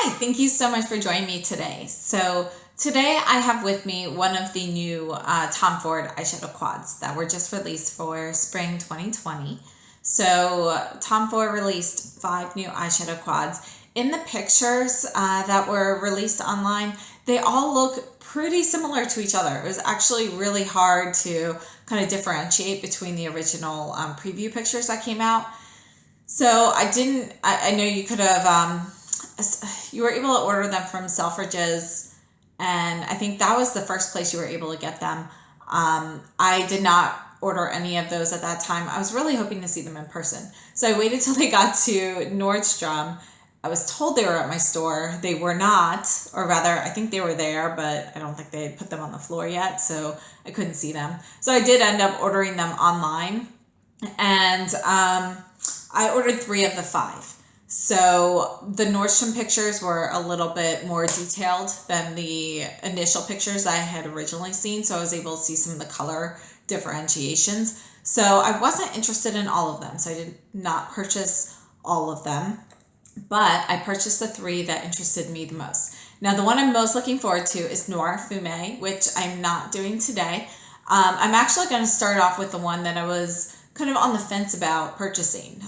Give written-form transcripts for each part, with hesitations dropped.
Hi, thank you so much for joining me today. So today I have with me one of the new Tom Ford eyeshadow quads that were just released for spring 2020. So Tom Ford released 5 new eyeshadow quads. In the pictures that were released online, they all look pretty similar to each other. It was actually really hard to kind of differentiate between the original preview pictures that came out. So I know you could have, you were able to order them from Selfridges, and I think that was the first place you were able to get them. I did not order any of those at that time. I was really hoping to see them in person. So I waited till they got to Nordstrom. I was told they were at my store. They were not, or rather, I think they were there, but I don't think they had put them on the floor yet, so I couldn't see them. So I did end up ordering them online, and I ordered 3 of the 5. So the Nordstrom pictures were a little bit more detailed than the initial pictures I had originally seen, so I was able to see some of the color differentiations. So I wasn't interested in all of them, so I did not purchase all of them, but I purchased the 3 that interested me the most. Now the one I'm most looking forward to is Noir Fumé, which I'm not doing today. I'm actually going to start off with the one that I was kind of on the fence about purchasing.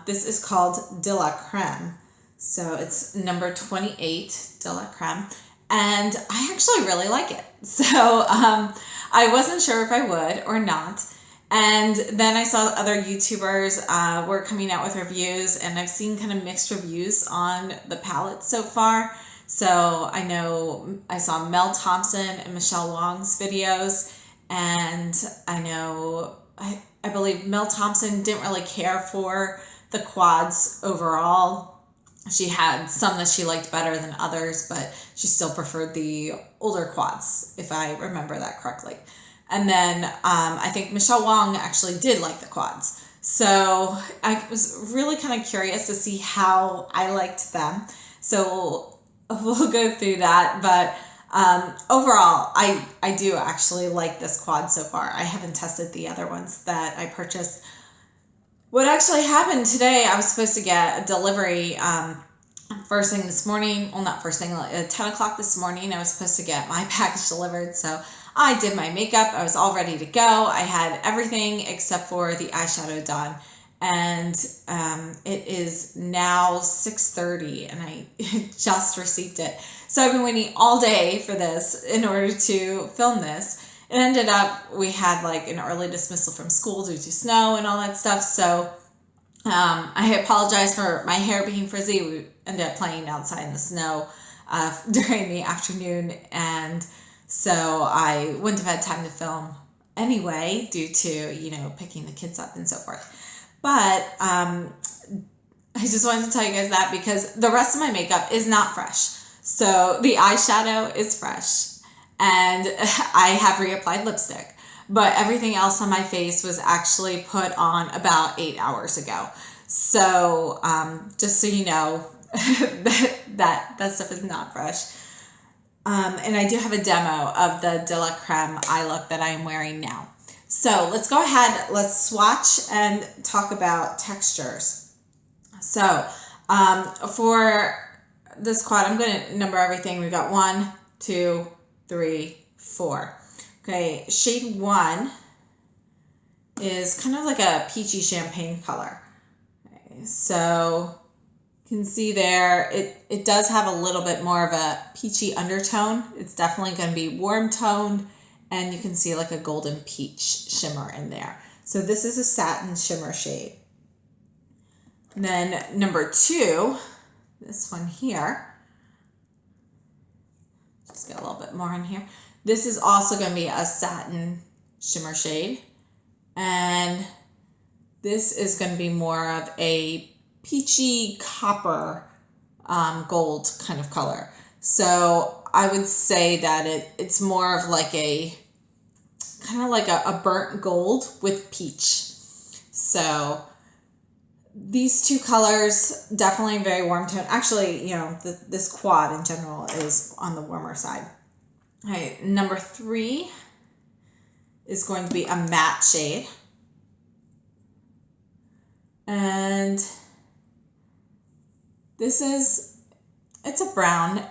This is called De la Creme. So it's number 28, De la Creme. And I actually really like it. So I wasn't sure if I would or not. And then I saw other YouTubers were coming out with reviews, and I've seen kind of mixed reviews on the palette so far. So I know I saw Mel Thompson and Michelle Wong's videos, and I know I believe Mel Thompson didn't really care for the quads overall. She had some that she liked better than others, but she still preferred the older quads, if I remember that correctly. And then I think Michelle Wong actually did like the quads. So I was really kind of curious to see how I liked them. So we'll go through that, but overall, I do actually like this quad so far. I haven't tested the other ones that I purchased. What actually happened today, I was supposed to get a delivery first thing this morning. Well, not first thing, at 10 o'clock this morning, I was supposed to get my package delivered. So I did my makeup. I was all ready to go. I had everything except for the eyeshadow done. And it is now 6:30, and I just received it. So I've been waiting all day for this in order to film this. It ended up, we had like an early dismissal from school due to snow and all that stuff. So I apologize for my hair being frizzy. We ended up playing outside in the snow during the afternoon. And so I wouldn't have had time to film anyway due to, picking the kids up and so forth. But I just wanted to tell you guys that because the rest of my makeup is not fresh. So the eyeshadow is fresh, and I have reapplied lipstick. But everything else on my face was actually put on about 8 hours ago. So just so you know, that stuff is not fresh. And I do have a demo of the De la Creme eye look that I am wearing now. So let's go ahead, let's swatch and talk about textures. So for this quad, I'm going to number everything. We've got 1, 2, 3, 4. Okay, shade 1 is kind of like a peachy champagne color. Okay, so you can see there, it does have a little bit more of a peachy undertone. It's definitely going to be warm toned. And you can see like a golden peach shimmer in there. So this is a satin shimmer shade. And then number 2, this one here. Just get a little bit more in here. This is also going to be a satin shimmer shade. And this is going to be more of a peachy copper gold kind of color. So I would say that it's more of like a kind of like a burnt gold with peach. So these 2 colors, definitely very warm tone. Actually, this quad in general is on the warmer side. All right, number 3 is going to be a matte shade. And this is It's a brown,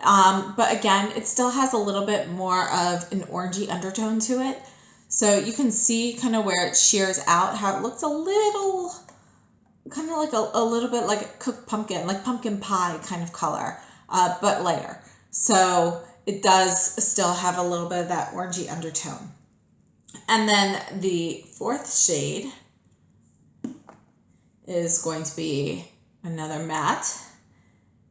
but again, it still has a little bit more of an orangey undertone to it. So you can see kind of where it shears out, how it looks a little, kind of like a little bit like a cooked pumpkin, like pumpkin pie kind of color, but lighter. So it does still have a little bit of that orangey undertone. And then the fourth shade is going to be another matte.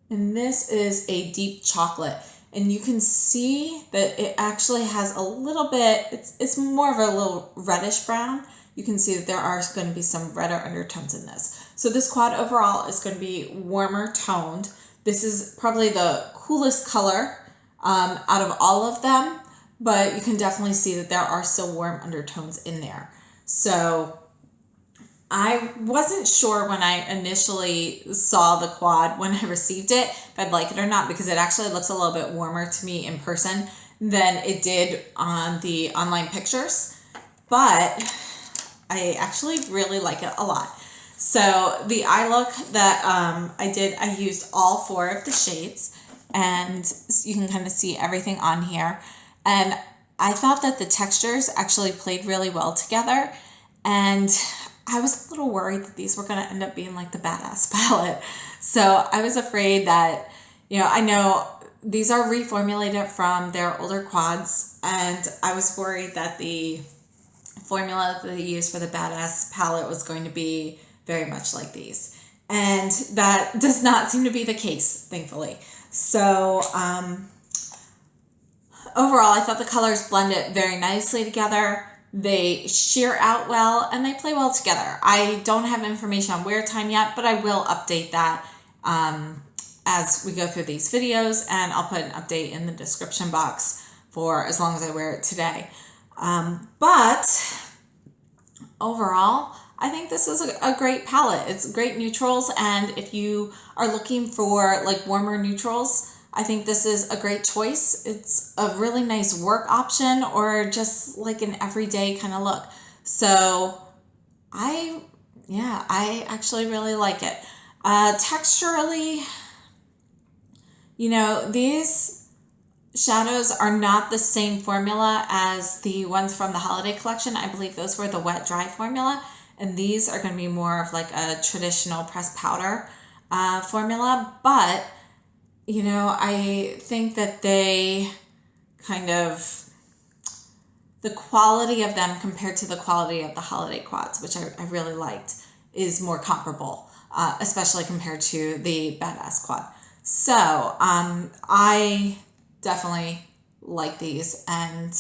And this is a deep chocolate. And you can see that it actually has a little bit, it's more of a little reddish brown. You can see that there are going to be some redder undertones in this. So this quad overall is going to be warmer toned. This is probably the coolest color out of all of them, but you can definitely see that there are still warm undertones in there. So I wasn't sure when I initially saw the quad, when I received it, if I'd like it or not, because it actually looks a little bit warmer to me in person than it did on the online pictures. But I actually really like it a lot. So the eye look that I used all 4 of the shades, and you can kind of see everything on here. And I thought that the textures actually played really well together. And I was a little worried that these were going to end up being like the Badass palette. So I was afraid that, I know these are reformulated from their older quads, and I was worried that the formula that they used for the Badass palette was going to be very much like these. And that does not seem to be the case, thankfully. So overall, I thought the colors blended very nicely together. They sheer out well, and they play well together. I don't have information on wear time yet, but I will update that as we go through these videos, and I'll put an update in the description box for as long as I wear it today. But overall, I think this is a great palette. It's great neutrals, and if you are looking for like warmer neutrals, I think this is a great choice. It's a really nice work option, or just like an everyday kind of look. So I actually really like it. Texturally, these shadows are not the same formula as the ones from the holiday collection. I believe those were the wet dry formula, and these are going to be more of like a traditional pressed powder formula. But I think that they kind of, the quality of them compared to the quality of the holiday quads, which I really liked, is more comparable, especially compared to the Badass quad. So I definitely like these, and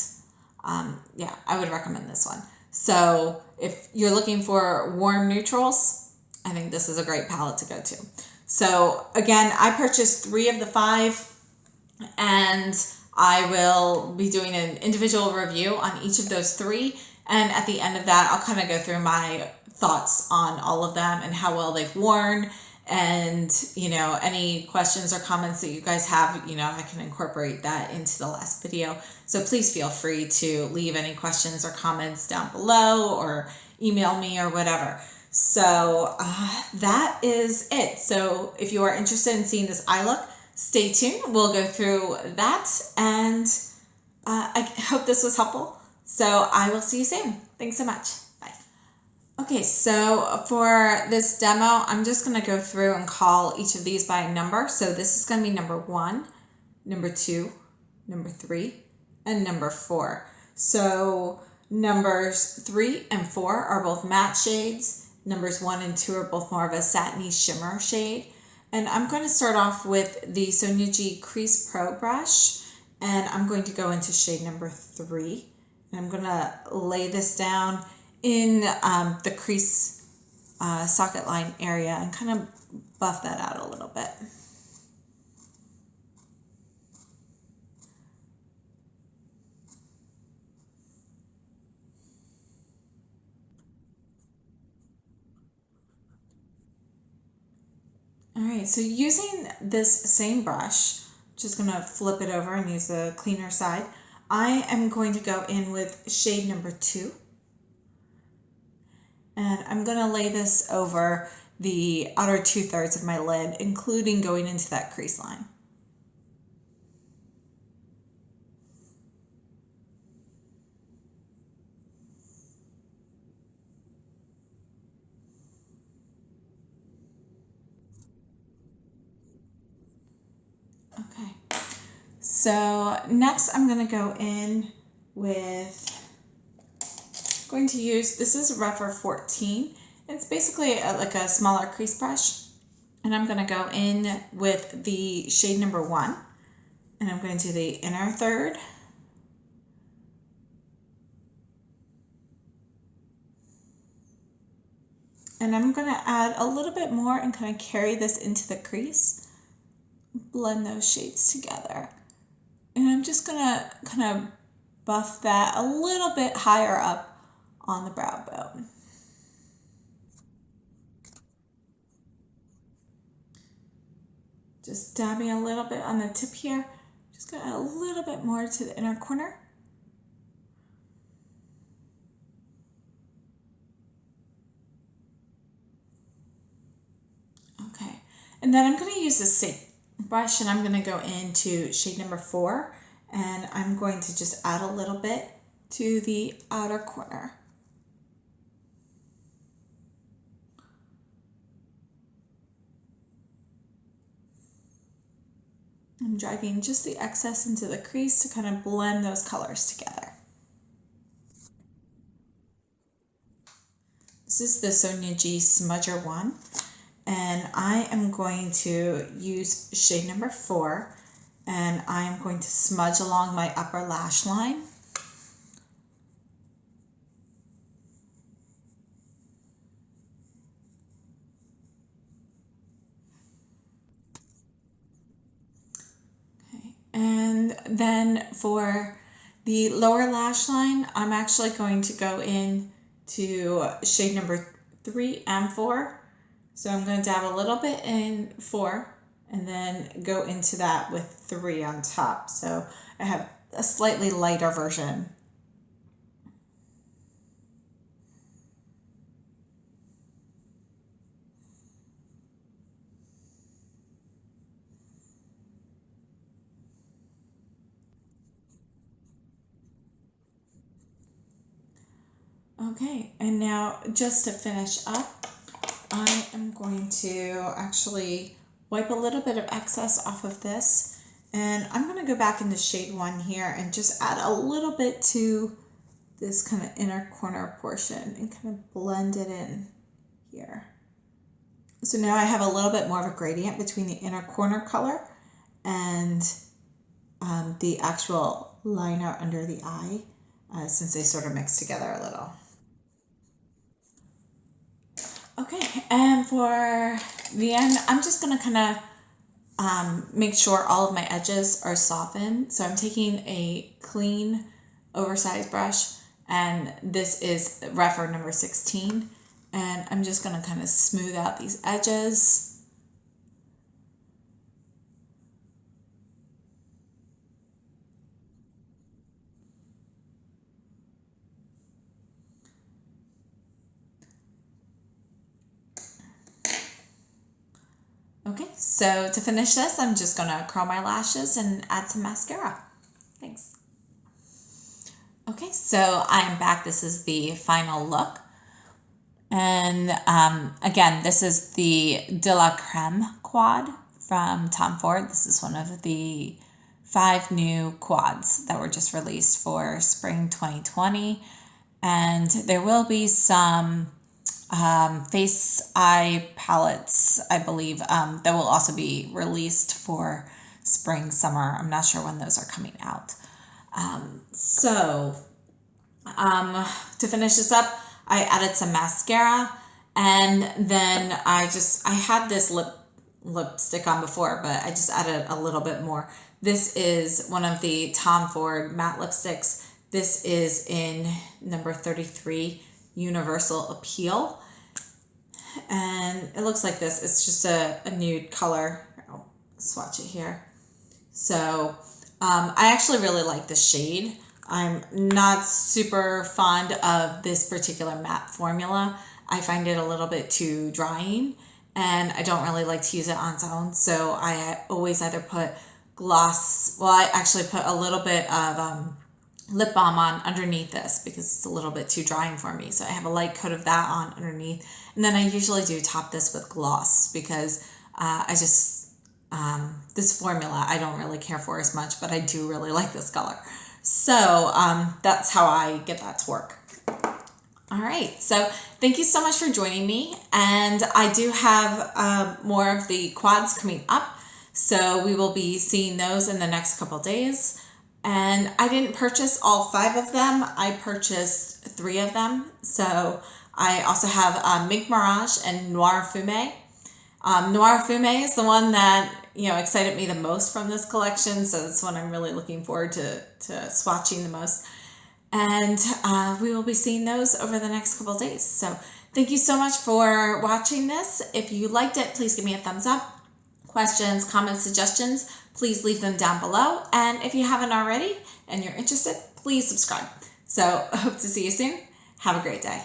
I would recommend this one. So if you're looking for warm neutrals, I think this is a great palette to go to. So again, I purchased 3 of the 5, and I will be doing an individual review on each of those 3. And at the end of that, I'll kind of go through my thoughts on all of them and how well they've worn. And, any questions or comments that you guys have, I can incorporate that into the last video. So please feel free to leave any questions or comments down below, or email me or whatever. So that is it. So if you are interested in seeing this eye look, stay tuned. We'll go through that, and I hope this was helpful. So I will see you soon. Thanks so much. Bye. Okay, so for this demo, I'm just going to go through and call each of these by a number. So this is going to be number 1, number 2, number 3, and number 4. So numbers 3 and 4 are both matte shades. Numbers 1 and 2 are both more of a satiny shimmer shade. And I'm going to start off with the Sonia G Crease Pro brush, and I'm going to go into shade number 3. And I'm going to lay this down in the crease socket line area and kind of buff that out a little bit. All right, so using this same brush, just going to flip it over and use the cleaner side, I am going to go in with shade number 2. And I'm going to lay this over the outer 2/3 of my lid, including going into that crease line. Okay. So next I'm going to go in with, going to use, this is Refer 14. It's basically like a smaller crease brush. And I'm going to go in with the shade number 1. And I'm going to do the inner third. And I'm going to add a little bit more and kind of carry this into the crease. Blend those shades together. And I'm just going to kind of buff that a little bit higher up on the brow bone. Just dabbing a little bit on the tip here. Just going to add a little bit more to the inner corner. Okay, and then I'm going to use the same brush and I'm going to go into shade number 4 and I'm going to just add a little bit to the outer corner. I'm dragging just the excess into the crease to kind of blend those colors together. This is the Sonia G Smudger one, and I am going to use shade number 4, and I'm going to smudge along my upper lash line. And then for the lower lash line, I'm actually going to go in to shade number 3 and 4. So I'm going to dab a little bit in 4 and then go into that with 3 on top. So I have a slightly lighter version. Okay, and now just to finish up, I am going to actually wipe a little bit of excess off of this, and I'm going to go back into shade 1 here and just add a little bit to this kind of inner corner portion and kind of blend it in here. So now I have a little bit more of a gradient between the inner corner color and the actual liner under the eye, since they sort of mix together a little. Okay, and for the end, I'm just going to kind of make sure all of my edges are softened. So I'm taking a clean, oversized brush, and this is Refer number 16. And I'm just going to kind of smooth out these edges. Okay, so to finish this, I'm just going to curl my lashes and add some mascara. Thanks. Okay, so I am back. This is the final look. And again, this is the De La Creme quad from Tom Ford. This is one of the 5 new quads that were just released for spring 2020. And there will be some face eye palettes, I believe, that will also be released for spring, summer. I'm not sure when those are coming out. To finish this up, I added some mascara, and then I had this lipstick on before, but I just added a little bit more. This is one of the Tom Ford matte lipsticks. This is in number 33, Universal Appeal. And it looks like this. It's just a nude color. I'll swatch it here. So I actually really like the shade. I'm not super fond of this particular matte formula. I find it a little bit too drying, and I don't really like to use it on its own. So I always either put gloss, well, I actually put a little bit of lip balm on underneath this because it's a little bit too drying for me. So I have a light coat of that on underneath. And then I usually do top this with gloss because this formula I don't really care for as much, but I do really like this color. So that's how I get that to work. All right, so thank you so much for joining me. And I do have more of the quads coming up. So we will be seeing those in the next couple days. And I didn't purchase all 5 of them. I purchased 3 of them. So I also have Mink Mirage and Noir Fume. Noir Fume is the one that, excited me the most from this collection. So it's one I'm really looking forward to swatching the most. And we will be seeing those over the next couple of days. So thank you so much for watching this. If you liked it, please give me a thumbs up. Questions, comments, suggestions, please leave them down below. And if you haven't already and you're interested, please subscribe. So I hope to see you soon. Have a great day.